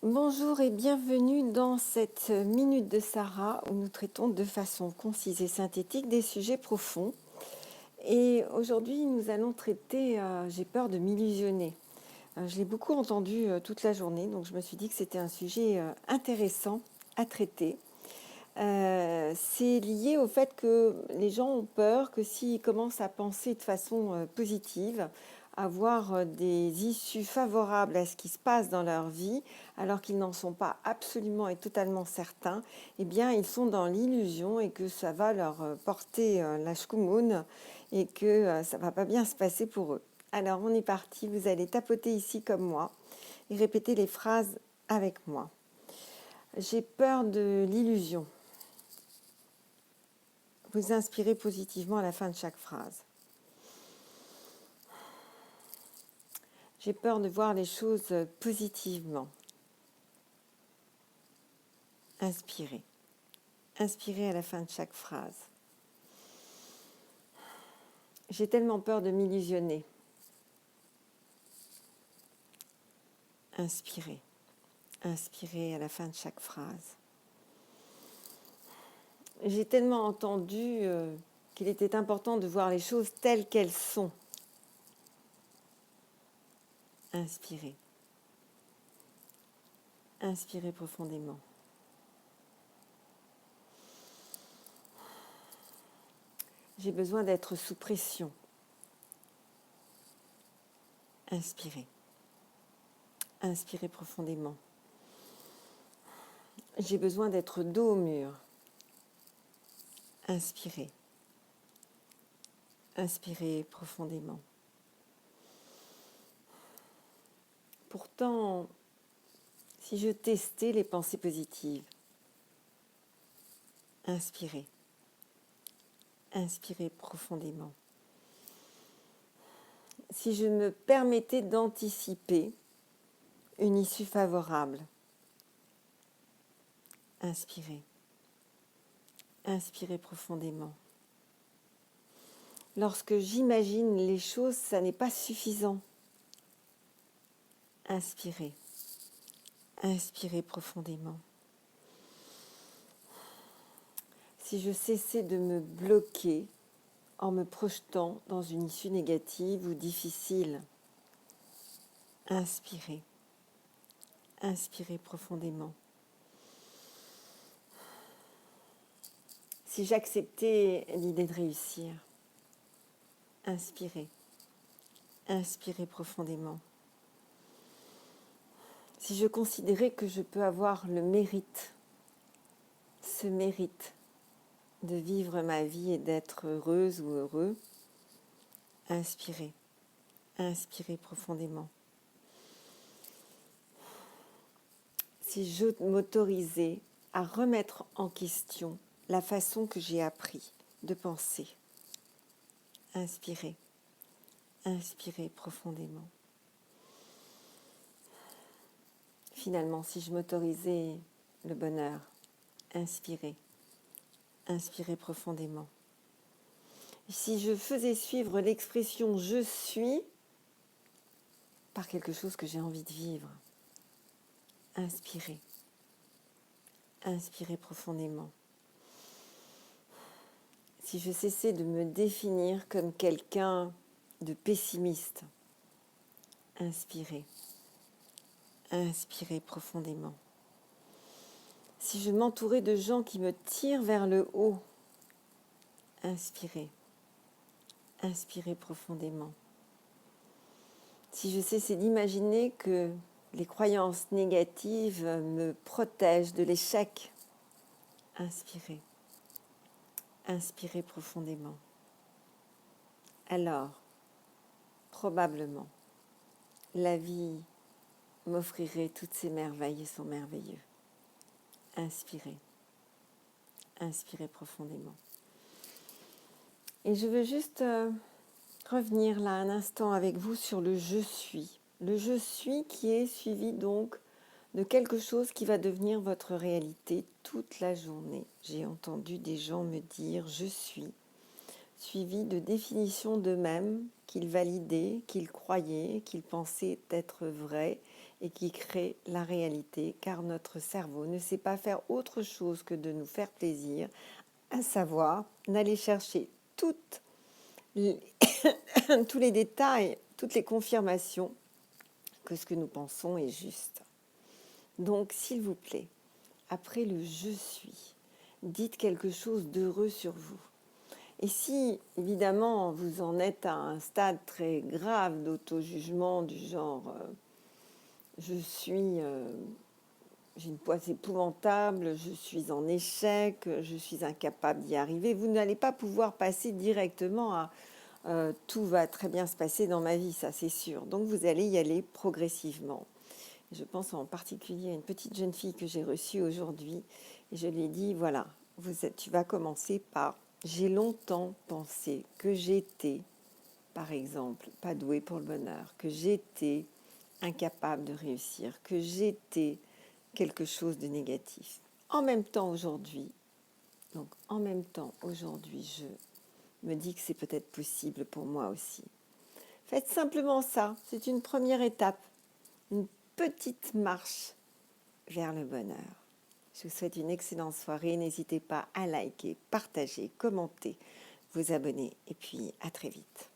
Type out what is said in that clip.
Bonjour et bienvenue dans cette Minute de Sarah où nous traitons de façon concise et synthétique des sujets profonds. Et aujourd'hui, nous allons traiter J'ai peur de m'illusionner. Je l'ai beaucoup entendu toute la journée, donc je me suis dit que c'était un sujet intéressant à traiter. C'est lié au fait que les gens ont peur que s'ils commencent à penser de façon positive, avoir des issues favorables à ce qui se passe dans leur vie, alors qu'ils n'en sont pas absolument et totalement certains, eh bien ils sont dans l'illusion et que ça va leur porter la schkoumoune et que ça va pas bien se passer pour eux. Alors on est parti, vous allez tapoter ici comme moi et répéter les phrases avec moi. J'ai peur de l'illusion. Vous inspirez positivement à la fin de chaque phrase. J'ai peur de voir les choses positivement. Inspirez. Inspirez à la fin de chaque phrase. J'ai tellement peur de m'illusionner. Inspirez. Inspirez à la fin de chaque phrase. J'ai tellement entendu qu'il était important de voir les choses telles qu'elles sont. Inspirez. Inspirez profondément. J'ai besoin d'être sous pression. Inspirez. Inspirez profondément. J'ai besoin d'être dos au mur. Inspirez. Inspirez profondément. Pourtant, si je testais les pensées positives, inspirez. Inspirez profondément. Si je me permettais d'anticiper une issue favorable, inspirez. Inspirez profondément. Lorsque j'imagine les choses, ça n'est pas suffisant. Inspirez. Inspirez profondément. Si je cessais de me bloquer en me projetant dans une issue négative ou difficile, inspirez. Inspirez profondément. Si j'acceptais l'idée de réussir, inspirez. Inspirez profondément. Si je considérais que je peux avoir le mérite, ce mérite de vivre ma vie et d'être heureuse ou heureux, inspirez. Inspirez profondément. Si je m'autorisais à remettre en question la façon que j'ai appris de penser, inspirez. Inspirez profondément. Finalement, si je m'autorisais le bonheur, inspirez. Inspirez profondément. Si je faisais suivre l'expression « je suis » par quelque chose que j'ai envie de vivre, inspirez. Inspirez profondément. Si je cessais de me définir comme quelqu'un de pessimiste, inspirez. Inspirez profondément. Si je m'entourais de gens qui me tirent vers le haut, inspirez. Inspirez profondément. Si je cessais d'imaginer que les croyances négatives me protègent de l'échec, inspirez. Inspirez profondément. Alors, probablement, la vie m'offrirait toutes ces merveilles et son merveilleux. Inspirez. Inspirez profondément. Et je veux juste revenir là un instant avec vous sur le « je suis ». Le « je suis » qui est suivi donc de quelque chose qui va devenir votre réalité toute la journée. J'ai entendu des gens me dire « je suis ». suivi de définitions d'eux-mêmes qu'ils validaient, qu'ils croyaient, qu'ils pensaient être vraies et qui créent la réalité, car notre cerveau ne sait pas faire autre chose que de nous faire plaisir, à savoir d'aller chercher les tous les détails, toutes les confirmations que ce que nous pensons est juste. Donc, s'il vous plaît, après le « je suis », dites quelque chose d'heureux sur vous. Et si, évidemment, vous en êtes à un stade très grave d'auto-jugement du genre je suis, j'ai une poisse épouvantable, je suis en échec, je suis incapable d'y arriver, vous n'allez pas pouvoir passer directement à tout va très bien se passer dans ma vie, ça c'est sûr. Donc vous allez y aller progressivement. Je pense en particulier à une petite jeune fille que j'ai reçue aujourd'hui et je lui ai dit voilà, tu vas commencer par j'ai longtemps pensé que j'étais, par exemple, pas douée pour le bonheur, que j'étais incapable de réussir, que j'étais quelque chose de négatif. En même temps aujourd'hui, je me dis que c'est peut-être possible pour moi aussi. Faites simplement ça, c'est une première étape, une petite marche vers le bonheur. Je vous souhaite une excellente soirée. N'hésitez pas à liker, partager, commenter, vous abonner et puis à très vite.